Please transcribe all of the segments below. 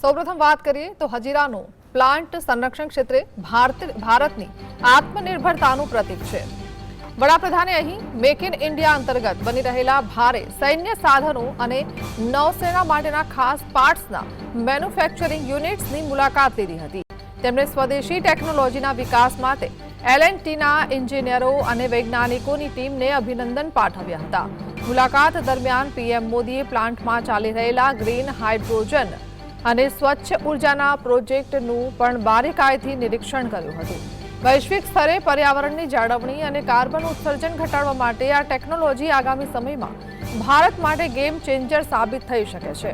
સૌપ્રથમ વાત કરીએ તો હજીરાનો પ્લાન્ટ સંરક્ષણ ક્ષેત્રે ભારતની આત્મનિર્ભરતાનું પ્રતીક છે। વડાપ્રધાને અહીં મેક ઇન ઇન્ડિયા અંતર્ગત બની રહેલા ભારે સૈન્ય સાધનો અને નૌસેના માટેના ખાસ પાર્ટ્સના મેન્યુફેક્ચરિંગ યુનિટ્સની મુલાકાત લીધી હતી। તેમણે સ્વદેશી ટેકનોલોજીના વિકાસ માટે L&Tના એન્જિનિયરો અને વૈજ્ઞાનિકોની ટીમને અભિનંદન પાઠવ્યા હતા। મુલાકાત દરમિયાન પીએમ મોદીએ પ્લાન્ટમાં ચાલી રહેલા ગ્રીન હાઇડ્રોજન અને સ્વચ્છ ઉર્જાના પ્રોજેક્ટનું પણ બારીકાઈથી નિરીક્ષણ કર્યું હતું। વૈશ્વિક સ્તરે પર્યાવરણની જાળવણી અને કાર્બન ઉત્સર્જન ઘટાડવા માટે આ ટેકનોલોજી આગામી સમયમાં ભારત માટે ગેમ ચેન્જર સાબિત થઈ શકે છે।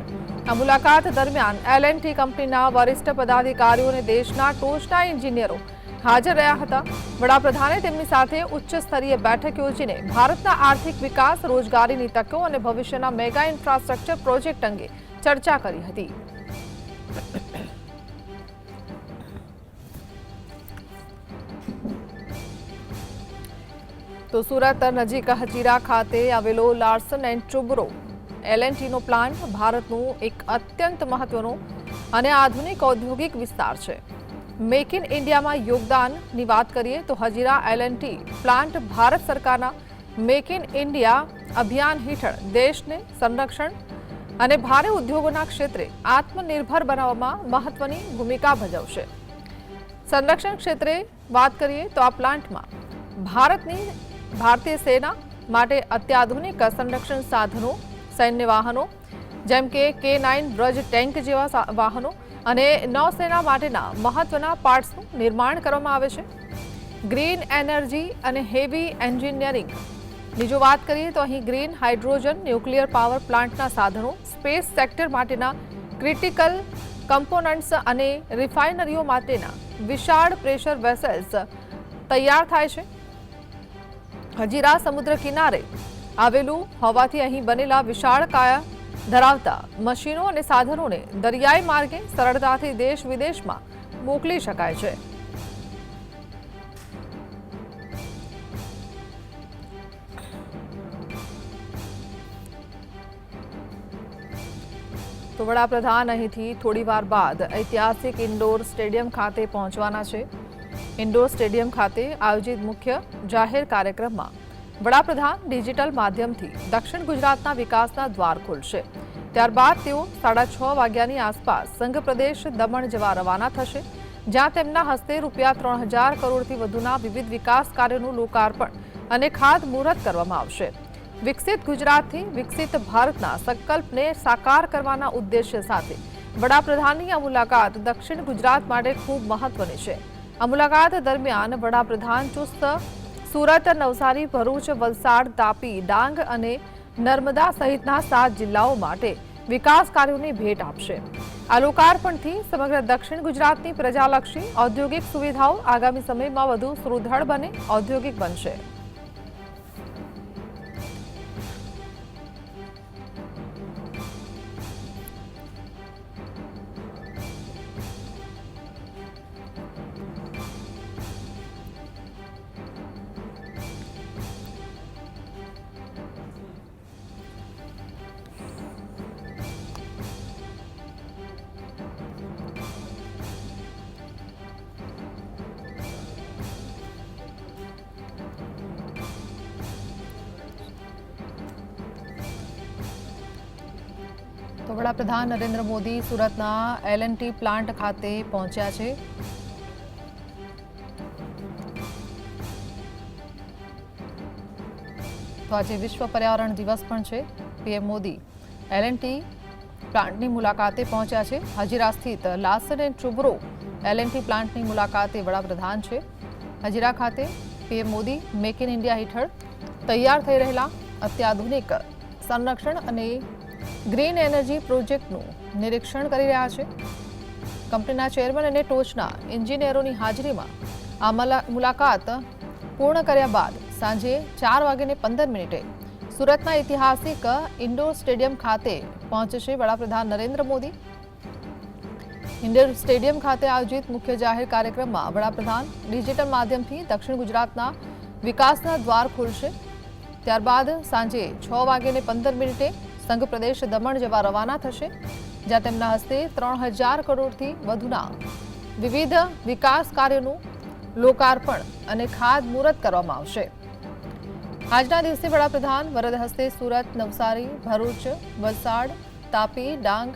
આ મુલાકાત દરમિયાન L&T કંપનીના વરિષ્ઠ પદાધિકારીઓ અને દેશના ટોચના એન્જિનિયરો હાજર રહ્યા હતા। વડાપ્રધાને તેમની સાથે ઉચ્ચ સ્તરીય બેઠક યોજીને ભારતના આર્થિક વિકાસ, રોજગારીની તકો અને ભવિષ્યના મેગા ઇન્ફ્રાસ્ટ્રક્ચર પ્રોજેક્ટ અંગે ચર્ચા કરી હતી। તો સુરત નજીક હજીરા ખાતે આવેલો લાર્સન એન્ડ ટુબ્રો L&Tનો પ્લાન્ટ ભારતનું એક અત્યંત મહત્વનો અને આધુનિક ઔદ્યોગિક વિસ્તાર છે। મેક ઇન ઇન્ડિયામાં યોગદાનની વાત કરીએ તો હજીરા L&T પ્લાન્ટ ભારત સરકારના મેક ઇન ઇન્ડિયા અભિયાન હેઠળ દેશને સંરક્ષણ અને ભારે ઉદ્યોગોના ક્ષેત્રે આત્મનિર્ભર બનાવવામાં મહત્વની ભૂમિકા ભજવશે। સંરક્ષણ ક્ષેત્રે વાત કરીએ તો આ પ્લાન્ટમાં ભારતીય સેના માટે અત્યાધુનિક સંરક્ષણ સાધનો, સૈન્ય વાહનો જેમ કે K9 બ્રજ ટેન્ક જેવા વાહનો અને નૌસેના માટેના મહત્વના પાર્ટ્સનું નિર્માણ કરવામાં આવે છે। ગ્રીન એનર્જી અને હેવી એન્જિનિયરિંગની જો વાત કરીએ તો અહીં ગ્રીન હાઇડ્રોજન, ન્યુક્લિયર પાવર પ્લાન્ટના સાધનો, સ્પેસ સેક્ટર માટેના ક્રિટિકલ કમ્પોનન્ટ્સ અને રિફાઇનરીઓ માટેના વિશાળ પ્રેશર વેસલ્સ તૈયાર થાય છે। હજીરા સમુદ્ર કિનારે આવેલું હોવાથી અહીં બનેલા વિશાળ કાયા ધરાવતા મશીનો અને સાધનોને દરિયાઈ માર્ગે સરળતાથી દેશ વિદેશમાં મોકલી શકાય છે। તો વડાપ્રધાન અહીંથી થોડીવાર બાદ ઐતિહાસિક ઇન્ડોર સ્ટેડિયમ ખાતે પહોંચવાના છે। ઇન્ડોર સ્ટેડિયમ ખાતે આયોજિત મુખ્ય જાહેર કાર્યક્રમમાં વડાપ્રધાન ડિજિટલ માધ્યમથી દક્ષિણ ગુજરાતના વિકાસના દ્વાર ખોલશે। ત્યારબાદ તેઓ 6:30 વાગ્યાની આસપાસ સંઘ પ્રદેશ દમણ જવા રવાના થશે, જ્યાં તેમના હસ્તે ₹3000 કરોડથી વધુના વિવિધ વિકાસ કાર્યોનું લોકાર્પણ અને ખાતમુહૂર્ત કરવામાં આવશે। વિકસિત ગુજરાતથી વિકસિત ભારતના સંકલ્પને સાકાર કરવાના ઉદ્દેશ્ય સાથે વડાપ્રધાનની આ મુલાકાત દક્ષિણ ગુજરાત માટે ખૂબ મહત્વની છે। આ મુલાકાત દરમિયાન વડાપ્રધાન સુરત, નવસારી, ભરૂચ, વલસાડ, તાપી, ડાંગ અને નર્મદા સહિતના 7 જિલ્લાઓ માટે વિકાસ કાર્યોની ભેટ આપશે। આ લોકાર્પણથી સમગ્ર દક્ષિણ ગુજરાતની પ્રજાલક્ષી ઔદ્યોગિક સુવિધાઓ આગામી સમયમાં વધુ સુદૃઢ બને ઔદ્યોગિક બનશે। તો વડાપ્રધાન નરેન્દ્ર મોદી સુરતના L&T પ્લાન્ટ ખાતે પહોંચ્યા છે। તો આજે વિશ્વ પર્યાવરણ દિવસ પણ છે। પીએમ મોદી L&T પ્લાન્ટની મુલાકાતે પહોંચ્યા છે। હજીરા સ્થિત લાર્સન એન્ડ ટુબ્રો L&T પ્લાન્ટની મુલાકાતે વડાપ્રધાન છે। હજીરા ખાતે PM Modi make in India હેઠળ તૈયાર થઈ રહેલા અત્યાધુનિક સંરક્ષણ અને ગ્રીન એનર્જી પ્રોજેક્ટનું નિરીક્ષણ કરી રહ્યા છે। કંપનીના ચેરમેન અને ટોચના એન્જિનિયરોની હાજરીમાં આ મુલાકાત પૂર્ણ કર્યા બાદ સાંજે 4:15 સુરતના ઐતિહાસિક ઇન્ડોર સ્ટેડિયમ ખાતે પહોંચશે વડાપ્રધાન નરેન્દ્ર મોદી। ઇન્ડોર સ્ટેડિયમ ખાતે આયોજિત મુખ્ય જાહેર કાર્યક્રમમાં વડાપ્રધાન ડિજિટલ માધ્યમથી દક્ષિણ ગુજરાતના વિકાસના દ્વાર ખોલશે। ત્યારબાદ સાંજે 6:15 સંઘ પ્રદેશ દમણ જવા રવાના થશે, જ્યાં તેમના હસ્તે 3000 કરોડથી વધુના વિવિધ વિકાસ કાર્યોનું લોકાર્પણ અને ખાતમુહૂર્ત કરવામાં આવશે। આજના દિવસે વડાપ્રધાન વરદ હસ્તે સુરત, નવસારી, ભરૂચ, વલસાડ, તાપી, ડાંગ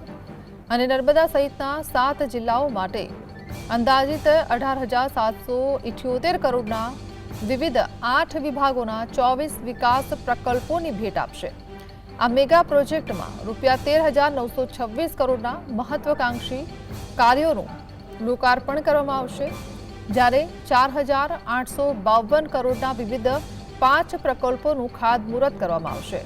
અને નર્મદા સહિતના 7 જિલ્લાઓ માટે અંદાજિત 18,778 કરોડના વિવિધ 8 વિભાગોના 24 વિકાસ પ્રકલ્પોની ભેટ આપશે। આ મેગા પ્રોજેક્ટમાં રૂપિયા 13,926 કરોડના મહત્વાકાંક્ષી કાર્યોનું લોકાર્પણ કરવામાં આવશે, જ્યારે 4,852 કરોડના વિવિધ 5 પ્રકલ્પોનું ખાતમુહૂર્ત કરવામાં આવશે।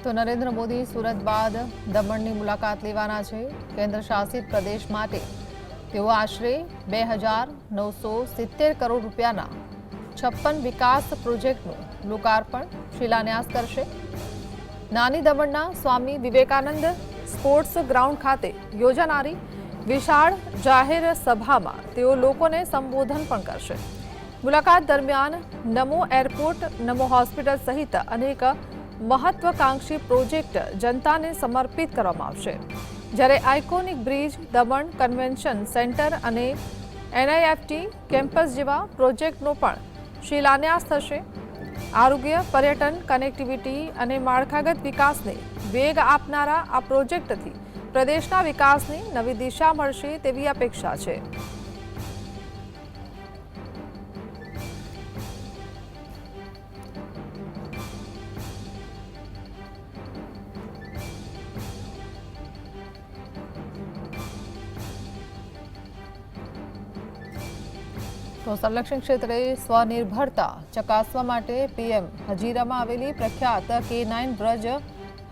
તો નરેન્દ્ર મોદી સુરત બાદ દમણની મુલાકાત લેવાના છે। કેન્દ્ર શાસિત પ્રદેશ માટે તેઓ આશરે 2,970 કરોડ રૂપિયાના 56 વિકાસ પ્રોજેક્ટનું લોકાર્પણ શિલાન્યાસ કરશે। નાની દમણના સ્વામી વિવેકાનંદ સ્પોર્ટ્સ ગ્રાઉન્ડ ખાતે યોજાનારી વિશાળ જાહેર સભામાં તેઓ લોકોને સંબોધન પણ કરશે। મુલાકાત દરમિયાન નમો એરપોર્ટ, નમો હોસ્પિટલ સહિત અનેક મહત્વાકાંક્ષી પ્રોજેક્ટ જનતાને સમર્પિત કરવામાં આવશે, જ્યારે iconic bridge, Daman convention centre અને NIFT કેમ્પસ જેવા પ્રોજેક્ટનો પણ શિલાન્યાસ થશે। આરોગ્ય, પર્યટન, કનેક્ટિવિટી અને માળખાગત વિકાસને વેગ આપનારા આ પ્રોજેક્ટથી પ્રદેશના વિકાસને નવી દિશા મળશે તેવી અપેક્ષા છે। તો સંરક્ષણ ક્ષેત્રે સ્વનિર્ભરતા ચકાસવા માટે પીએમ હજીરામાં આવેલી પ્રખ્યાત K9 બ્રજ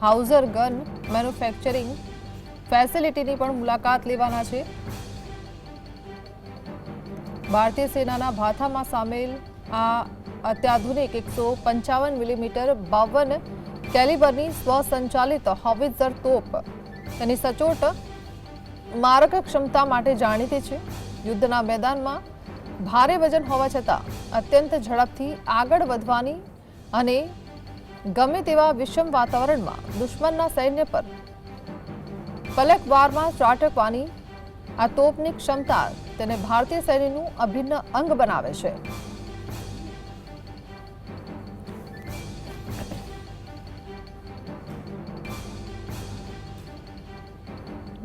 હાઉઝર ગન મેન્યુફેક્ચરિંગ ફેસિલિટીની પણ મુલાકાત લેવાના છે। ભારતીય સેનાના ભાથામાં સામેલ આ અત્યાધુનિક 155 મિલીમીટર 52 કેલિબરની સ્વસંચાલિત હોવિત્ઝર તોપ તેની સચોટ મારક ક્ષમતા માટે જાણીતી છે। યુદ્ધના મેદાનમાં ભારે વજન હોવા છતાં અત્યંત ઝડપથી આગળ વધવાની અને ગમે તેવા વિષમ વાતાવરણમાં દુશ્મનના સૈન્ય પર પલકવારમાં ત્રાટકવાની આ તોપની ક્ષમતા તેને ભારતીય સૈન્યનું અભિન્ન અંગ બનાવે છે।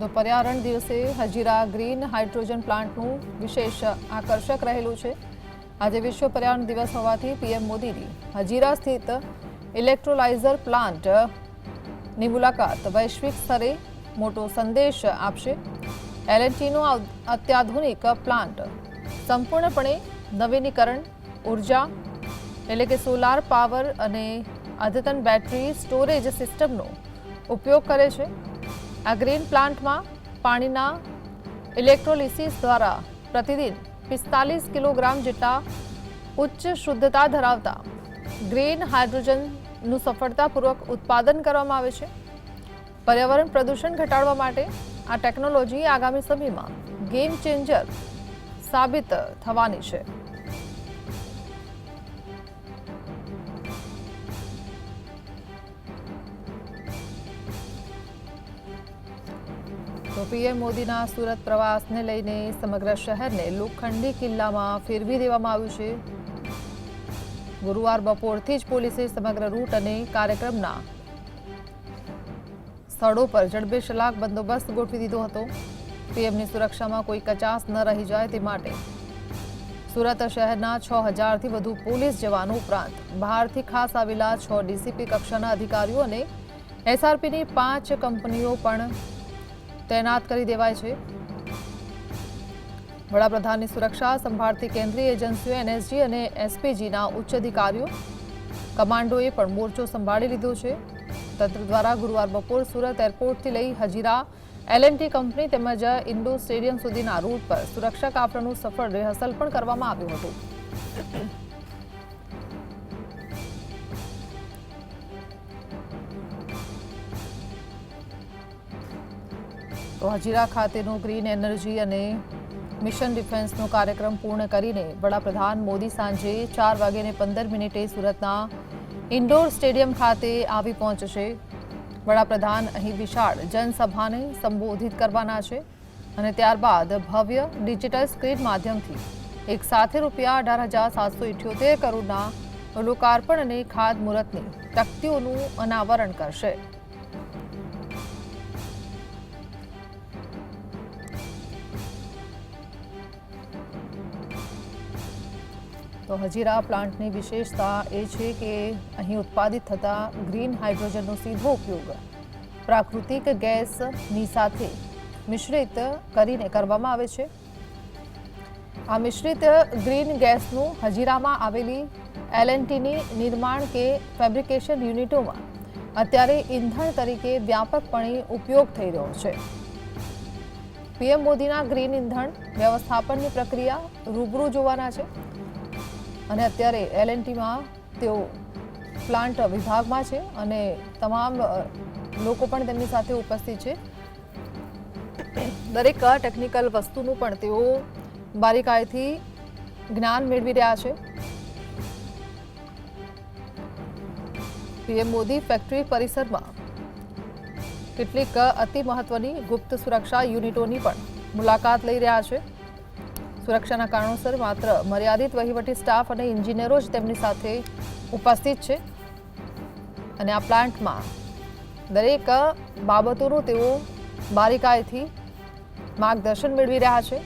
તો પર્યાવરણ દિવસે હજીરા ગ્રીન હાઇડ્રોજન પ્લાન્ટનું વિશેષ આકર્ષક રહેલું છે। આજે વિશ્વ પર્યાવરણ દિવસ હોવાથી પીએમ મોદીની હજીરા સ્થિત ઇલેક્ટ્રોલાઇઝર પ્લાન્ટની મુલાકાત વૈશ્વિક સ્તરે મોટો સંદેશ આપશે। L&Tનો અત્યાધુનિક પ્લાન્ટ સંપૂર્ણપણે નવીનીકરણ ઉર્જા એટલે કે સોલાર પાવર અને અદ્યતન બેટરી સ્ટોરેજ સિસ્ટમનો ઉપયોગ કરે છે। આ ગ્રીન પ્લાન્ટમાં પાણીના ઇલેક્ટ્રોલિસિસ દ્વારા પ્રતિદિન 45 કિલોગ્રામ જેટલા ઉચ્ચ શુદ્ધતા ધરાવતા ગ્રીન હાઇડ્રોજનનું સફળતાપૂર્વક ઉત્પાદન કરવામાં આવે છે। પર્યાવરણ પ્રદૂષણ ઘટાડવા માટે આ ટેકનોલોજી આગામી સમયમાં ગેમ ચેન્જર સાબિત થવાની છે। તો પીએમ મોદીના સુરત પ્રવાસને લઈને સમગ્ર શહેરને લોખંડી કિલ્લામાં ફેરવી દેવામાં આવ્યું છે। ગુરુવાર બપોરથી જ પોલીસે સમગ્ર રૂટ અને કાર્યક્રમના સ્થળો પર જડબેસલાક બંદોબસ્ત ગોઠવી દીધો હતો। પીએમની સુરક્ષામાં કોઈ કચાસ ન રહી જાય તે માટે સુરત શહેરના 6,000થી વધુ પોલીસ જવાનો ઉપરાંત બહારથી ખાસ આવેલા 6 ડીસીપી કક્ષાના અધિકારીઓ અને એસઆરપીની 5 કંપનીઓ પણ તૈનાત કરી દેવાય છે। વડાપ્રધાનની સુરક્ષા સંભાળતી કેન્દ્રીય એજન્સીઓ NSG અને SPGના ઉચ્ચ અધિકારીઓ કમાન્ડોએ પણ મોરચો સંભાળી લીધો છે। તંત્ર દ્વારા ગુરુવાર બપોર સુરત એરપોર્ટથી લઈ હજીરા L&T કંપની તેમજ ઇન્ડોર સ્ટેડિયમ સુધીના રૂટ પર સુરક્ષા કાફલાનું સફળ રિહર્સલ પણ કરવામાં આવ્યું હતું. તો હજીરા ખાતેનો ગ્રીન એનર્જી અને મિશન ડિફેન્સનો કાર્યક્રમ પૂર્ણ કરીને વડાપ્રધાન મોદી સાંજે 4:15 સુરતના ઇન્ડોર સ્ટેડિયમ ખાતે આવી પહોંચશે. વડાપ્રધાન અહીં વિશાળ જનસભાને સંબોધિત કરવાના છે અને ત્યારબાદ ભવ્ય ડિજિટલ સ્ક્રીન માધ્યમથી એક સાથે ₹18,778 કરોડના લોકાર્પણ અને ખાતમુહૂર્તની તકતીઓનું અનાવરણ કરશે. તો હજીરા પ્લાન્ટની વિશેષતા એ છે કે અહીં ઉત્પાદિત થતા ગ્રીન હાઇડ્રોજનનો સીધો ઉપયોગ પ્રાકૃતિક ગેસની સાથે મિશ્રિત કરીને કરવામાં આવે છે. આ મિશ્રિત ગ્રીન ગેસનું હજીરામાં આવેલી L&Tની નિર્માણ કે ફેબ્રિકેશન યુનિટોમાં અત્યારે ઇંધણ તરીકે વ્યાપકપણે ઉપયોગ થઈ રહ્યો છે. પીએમ મોદીના ગ્રીન ઇંધણ વ્યવસ્થાપનની પ્રક્રિયા રૂબરૂ જોવાના છે અને અત્યારે L&Tમાં તેઓ પ્લાન્ટ વિભાગમાં છે અને તમામ લોકો પણ તેમની સાથે ઉપસ્થિત છે. દરેક ટેકનિકલ વસ્તુનું પણ તેઓ બારીકાઈથી જ્ઞાન મેળવી રહ્યા છે. પીએમ મોદી ફેક્ટરી પરિસરમાં કેટલીક અતિ મહત્વની ગુપ્ત સુરક્ષા યુનિટોની પણ મુલાકાત લઈ રહ્યા છે. સુરક્ષાના કારણોસર માત્ર મર્યાદિત વહીવટી સ્ટાફ અને એન્જિનિયરો જ તેમની સાથે ઉપસ્થિત છે અને આ પ્લાન્ટમાં દરેક બાબતોનું તેઓ બારીકાઈથી માર્ગદર્શન મેળવી રહ્યા છે.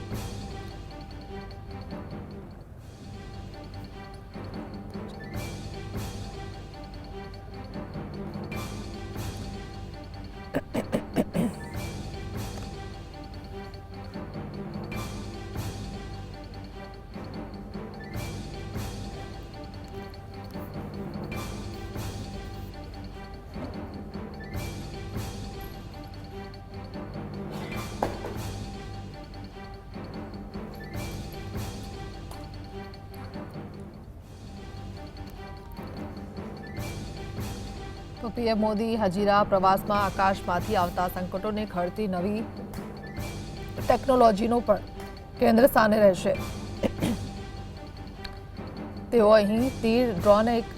તો પીએમ મોદી હજીરા પ્રવાસમાં આકાશમાંથી આવતા સંકટોને ખડતી નવી ટેકનોલોજીનો પણ કેન્દ્ર સ્થાને રહેશે. તેઓ અહીં તીર ડ્રોન એક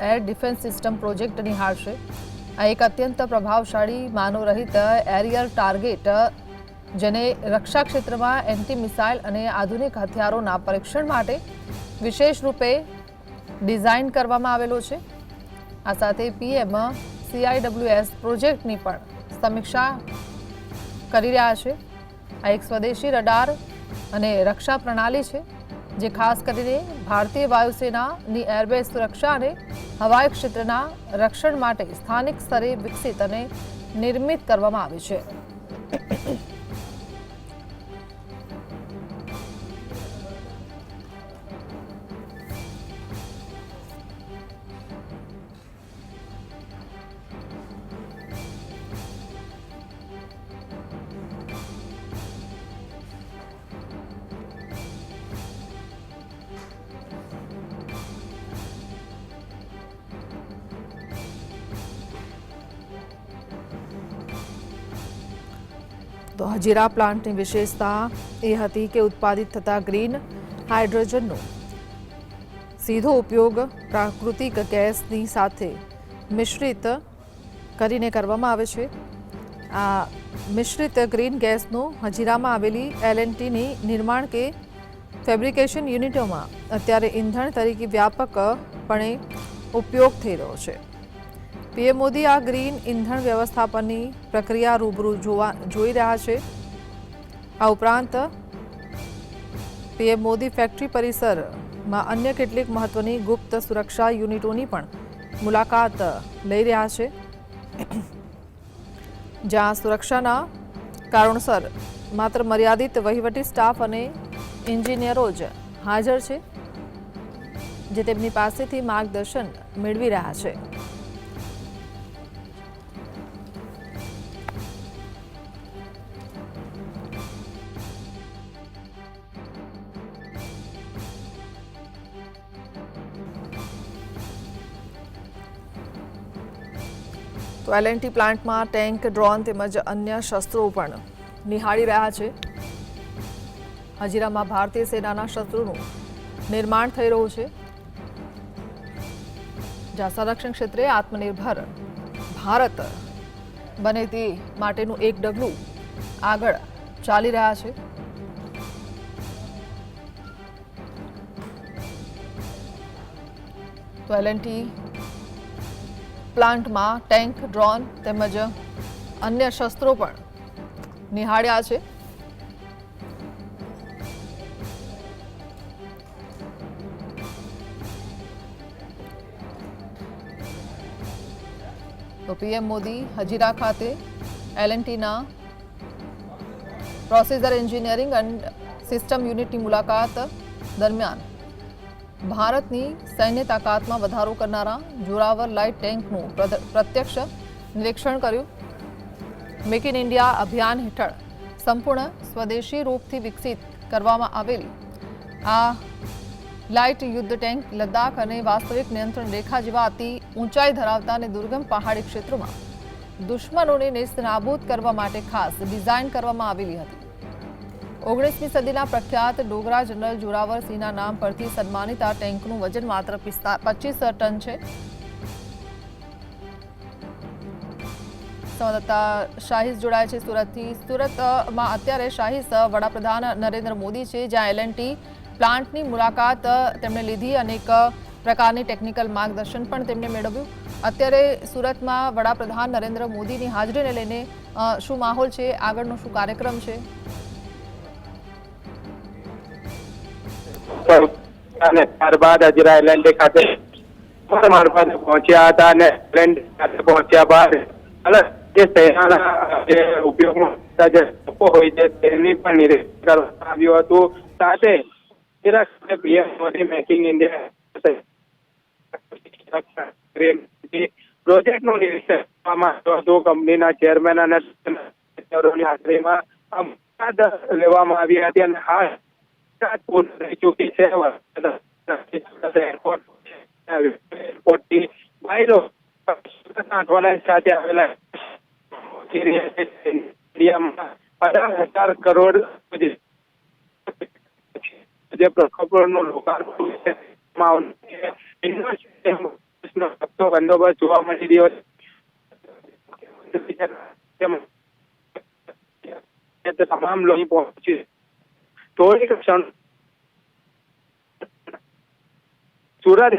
એર ડિફેન્સ સિસ્ટમ પ્રોજેક્ટ નિહાળશે. આ એક અત્યંત પ્રભાવશાળી માનવરહિત એરિયલ ટાર્ગેટ જેને રક્ષા ક્ષેત્રમાં એન્ટી મિસાઇલ અને આધુનિક હથિયારોના પરીક્ષણ માટે વિશેષ રૂપે ડિઝાઇન કરવામાં આવેલો છે. આ સાથે પીએમ CIWS પ્રોજેક્ટની પણ સમીક્ષા કરી રહ્યા છે. આ એક સ્વદેશી રડાર અને રક્ષા પ્રણાલી છે જે ખાસ કરીને ભારતીય વાયુસેનાની એરબેઝ સુરક્ષા અને હવાઈ ક્ષેત્રના રક્ષણ માટે સ્થાનિક સ્તરે વિકસિત અને નિર્મિત કરવામાં આવી છે. તો હજીરા પ્લાન્ટની વિશેષતા એ હતી કે ઉત્પાદિત થતા ગ્રીન હાઇડ્રોજનનો સીધો ઉપયોગ પ્રાકૃતિક ગેસની સાથે મિશ્રિત કરીને કરવામાં આવે છે. આ મિશ્રિત ગ્રીન ગેસનો હજીરામાં આવેલી L&Tની નિર્માણ કે ફેબ્રિકેશન યુનિટોમાં અત્યારે ઇંધણ તરીકે વ્યાપકપણે ઉપયોગ થઈ રહ્યો છે. પીએમ મોદી આ ગ્રીન ઇંધણ વ્યવસ્થાપનની પ્રક્રિયા રૂબરૂ જોઈ રહ્યા છે. આ ઉપરાંત પીએમ મોદી ફેક્ટરી પરિસરમાં અન્ય કેટલીક મહત્વની ગુપ્ત સુરક્ષા યુનિટોની પણ મુલાકાત લઈ રહ્યા છે, જ્યાં સુરક્ષાના કારણોસર માત્ર મર્યાદિત વહીવટી સ્ટાફ અને એન્જિનિયરો જ હાજર છે, જે તેમની પાસેથી માર્ગદર્શન મેળવી રહ્યા છે. તો એલએનટી પ્લાન્ટમાં ટેન્ક, ડ્રોન તેમજ અન્ય શસ્ત્રો પણ નિહાળી રહ્યા છે. હજીરામાં ભારતીય સેનાના શસ્ત્રોનું નિર્માણ થઈ રહ્યું છે, જ્યાં સંરક્ષણ ક્ષેત્રે આત્મનિર્ભર ભારત બને તે માટેનું એક ડગલું આગળ ચાલી રહ્યા છે. તો એલએનટી પ્લાન્ટમાં ટેન્ક, ડ્રોન તેમજ અન્ય શસ્ત્રો પણ નિહાળ્યા છે. તો પીએમ મોદી હજીરા ખાતે એલએનટીના પ્રોસેસર એન્જિનિયરિંગ એન્ડ સિસ્ટમ યુનિટની મુલાકાત દરમિયાન ભારતની સૈન્ય તાકાતમાં વધારો કરનારા જોરાવર લાઇટ ટેન્કનું પ્રત્યક્ષ નિરીક્ષણ કર્યું. મેક ઇન ઇન્ડિયા અભિયાન હેઠળ સંપૂર્ણ સ્વદેશી રૂપથી વિકસિત કરવામાં આવેલી આ લાઇટ યુદ્ધ ટેન્ક લદ્દાખ અને વાસ્તવિક નિયંત્રણ રેખા જેવા અતિ ઊંચાઈ ધરાવતા અને દુર્ગમ પહાડી ક્ષેત્રોમાં દુશ્મનોને નેસ્તનાબૂદ કરવા માટે ખાસ ડિઝાઇન કરવામાં આવેલી હતી. 19મી સદીના પ્રખ્યાત ડોગરા જનરલ જોરાવર સિંહના નામ પરથી સન્માનિત આ ટેન્કનું વજન માત્ર 25 ટન છે. સંવાદદાતા શાહીસ જોડાય છે સુરતથી. સુરતમાં અત્યારે શાહીસ વડાપ્રધાન નરેન્દ્ર મોદી છે, જ્યાં એલએનટી પ્લાન્ટની મુલાકાત તેમણે લીધી, અનેક પ્રકારની ટેકનિકલ માર્ગદર્શન પણ તેમણે મેળવ્યું. અત્યારે સુરતમાં વડાપ્રધાન નરેન્દ્ર મોદીની હાજરીને લઈને શું માહોલ છે, આગળનો શું કાર્યક્રમ છે? અને ત્યારબાદ હજીરા એલએનટી ખાતે મારફતે પહોંચ્યા હતા અને એલએનટી ખાતે પહોંચ્યા બાદ જે સેનાના જે ઉપયોગમાં જે તકો હોય છે તેની પણ નિરીક્ષણ કરવામાં આવ્યું હતું. સાથે પીએમ મોદી મેકિંગ ઇન્ડિયા પ્રોજેક્ટનું નિરીક્ષણ કરવામાં આવ્યું હતું. કંપનીના ચેરમેન અને હાજરીમાં લેવામાં આવી હતી અને હાલ પૂર્ણ થઈ ચૂકી છે. એરપોર્ટથી બાયરો સાથે આવેલા 18,000 કરોડ જે પ્રકલ્પોનું લોકાર્પણ બંદોબસ્ત જોવા મળી રહ્યો છે. તમામ લોકો પહોંચી થોડીક ક્ષણ સુરત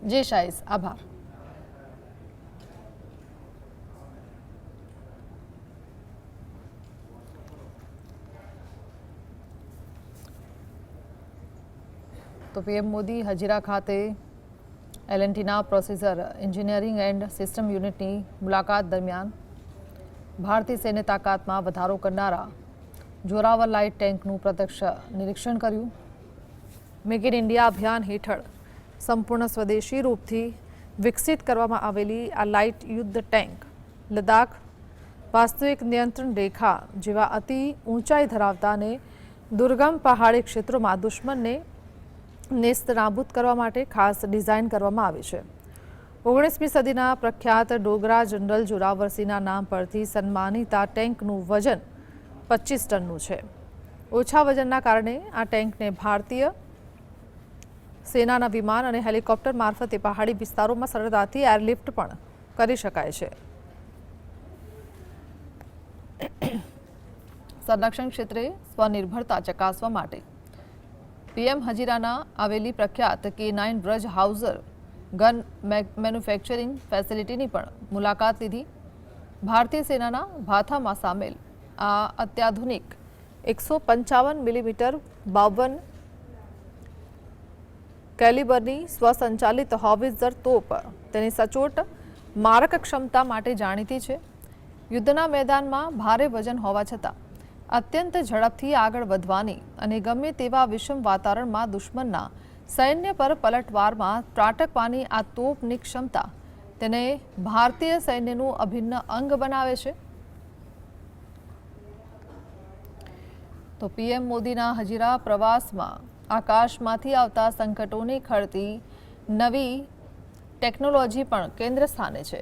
જી શાહીસ, આભાર. તો પીએમ મોદી હજીરા ખાતે એલએનટીના પ્રોસેસર એન્જિનિયરિંગ એન્ડ સિસ્ટમ યુનિટની મુલાકાત દરમિયાન ભારતીય સૈન્ય તાકાતમાં વધારો કરનારા જોરાવર લાઇટ ટેન્કનું પ્રત્યક્ષ નિરીક્ષણ કર્યું. મેક ઇન ઇન્ડિયા અભિયાન હેઠળ સંપૂર્ણ સ્વદેશી રૂપથી વિકસિત કરવામાં આવેલી આ લાઇટ યુદ્ધ ટેન્ક લદ્દાખ, વાસ્તવિક નિયંત્રણ રેખા જેવા અતિ ઊંચાઈ ધરાવતા અને દુર્ગમ પહાડી ક્ષેત્રોમાં દુશ્મનને નેસ્તનાબૂદ કરવા માટે ખાસ ડિઝાઇન કરવામાં આવી છે. 19મી સદીના પ્રખ્યાત ડોગરા જનરલ જોરાવર સિંહના નામ પરથી સન્માનિત આ ટેન્કનું વજન 25 ટનનું છે. ઓછા વજનના કારણે આ ટેન્કને ભારતીય સેનાના વિમાન અને હેલિકોપ્ટર મારફતે પહાડી વિસ્તારોમાં સરળતાથી એરલિફ્ટ પણ કરી શકાય છે. સંરક્ષણ ક્ષેત્રે સ્વનિર્ભરતા ચકાસવા માટે પીએમ હજીરાના આવેલી પ્રખ્યાત K9 બ્રજ હાઉઝર ગન મેન્યુફેક્ચરિંગ ફેસિલિટીની પણ મુલાકાત લીધી. ભારતીય સેનાના ભાથામાં સામેલ આ અત્યાધુનિક 155 મિલીમીટર 52 કેલિબરની સ્વસંચાલિત હોવિત્ઝર તોપ તેની સચોટ મારક ક્ષમતા માટે જાણીતી છે. યુદ્ધના મેદાનમાં ભારે વજન હોવા છતાં અત્યંત ઝડપથી આગળ વધવાની અને ગમે તેવા વિષમ વાતાવરણમાં દુશ્મનના સૈન્ય પર પલટવારમાં ત્રાટકવાની આ તોપની ક્ષમતા તેને ભારતીય સૈન્યનું અભિન્ન અંગ બનાવે છે. તો પીએમ મોદીના હજીરા પ્રવાસમાં આકાશમાંથી આવતા સંકટોની ખડતી નવી ટેકનોલોજી પણ કેન્દ્ર સ્થાને છે.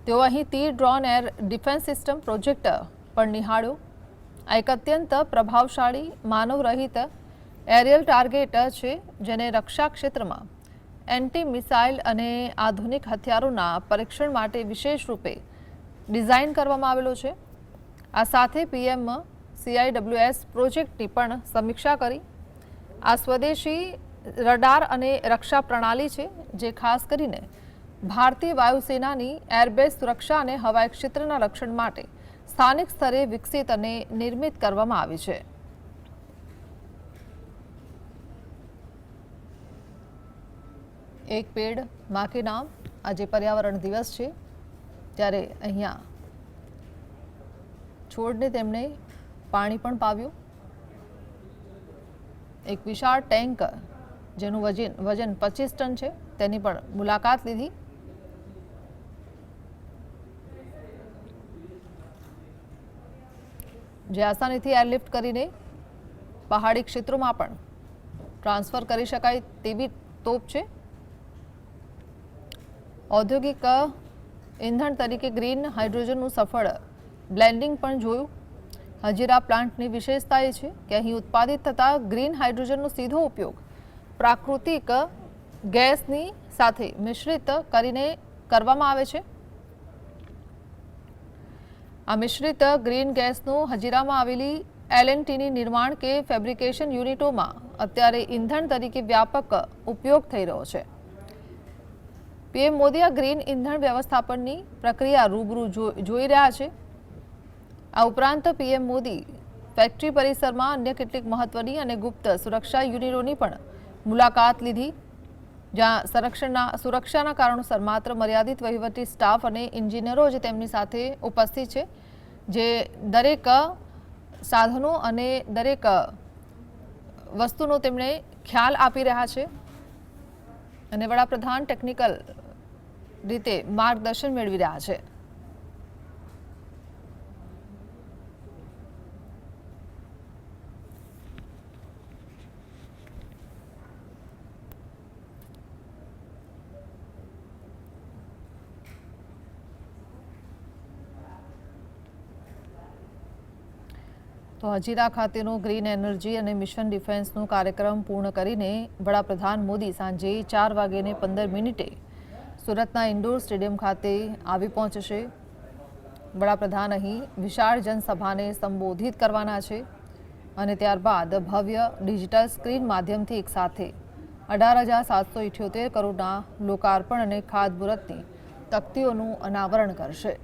તેઓ અહીં તીર drone air defence system project પણ નિહાળ્યો. આ એક અત્યંત પ્રભાવશાળી માનવરહિત એરિયલ ટાર્ગેટ છે જેને રક્ષા ક્ષેત્રમાં એન્ટી મિસાઇલ અને આધુનિક હથિયારોના પરીક્ષણ માટે વિશેષ રૂપે ડિઝાઇન કરવામાં આવેલો છે. આ સાથે પીએમ CIWS પ્રોજેક્ટની પણ સમીક્ષા કરી. આ સ્વદેશી રડાર અને રક્ષા પ્રણાલી છે જે ખાસ કરીને ભારતીય વાયુસેનાની એરબેઝ સુરક્ષા અને હવાઈ ક્ષેત્રના રક્ષણ માટે સ્થાનિક સ્તરે વિકસિત અને નિર્મિત કરવામાં આવી છે. એક પેડ માં કે નામ આજે પર્યાવરણ દિવસ છે ત્યારે અહીંયા છોડને તેમણે પાણી પણ પાવ્યું. એક વિશાળ ટેન્ક જેનું વજન 25 ટન છે તેની પણ મુલાકાત લીધી. જે આસાનીથી એરલિફ્ટ કરીને પહાડી ક્ષેત્રોમાં પણ ટ્રાન્સફર કરી શકાય તેવી તોપ છે. ઔદ્યોગિક ઇંધણ તરીકે ગ્રીન હાઇડ્રોજનનું સફળ બ્લેન્ડિંગ પણ જોયું. હજીરા પ્લાન્ટની વિશેષતા એ છે કે અહીં ઉત્પાદિત થતા ગ્રીન હાઇડ્રોજનનો સીધો ઉપયોગ પ્રાકૃતિક ગેસની સાથે મિશ્રિત કરીને કરવામાં આવે છે. આ મિશ્રિત ગ્રીન ગેસનો હજીરામાં આવેલી L&Tની નિર્માણ કે ફેબ્રિકેશન યુનિટોમાં અત્યારે ઇંધણ તરીકે વ્યાપક ઉપયોગ થઈ રહ્યો છે. પીએમ મોદી આ ગ્રીન ઇંધણ વ્યવસ્થાપનની પ્રક્રિયા રૂબરૂ જોઈ રહ્યા છે. આ ઉપરાંત પીએમ મોદી ફેક્ટરી પરિસરમાં અન્ય કેટલીક મહત્વની અને ગુપ્ત સુરક્ષા યુનિટોની પણ મુલાકાત લીધી, જ્યાં સુરક્ષાના કારણોસર માત્ર મર્યાદિત વહીવટી સ્ટાફ અને એન્જિનિયરો જ તેમની સાથે ઉપસ્થિત છે, જે દરેક સાધનો અને દરેક વસ્તુનો તેમણે ખ્યાલ આપી રહ્યા છે અને વડાપ્રધાન ટેકનિકલ રીતે માર્ગદર્શન મેળવી રહ્યા છે. તો હજીરા ખાતેનો ગ્રીન એનર્જી અને મિશન ડિફેન્સનો કાર્યક્રમ પૂર્ણ કરીને વડાપ્રધાન મોદી સાંજે 4:15 સુરતના ઇન્ડોર સ્ટેડિયમ ખાતે આવી પહોંચશે. વડાપ્રધાન અહીં વિશાળ જનસભાને સંબોધિત કરવાના છે અને ત્યારબાદ ભવ્ય ડિજિટલ સ્ક્રીન માધ્યમથી એક સાથે 18,778 કરોડના લોકાર્પણ અને ખાતમુહૂર્તની તકતીઓનું અનાવરણ કરશે.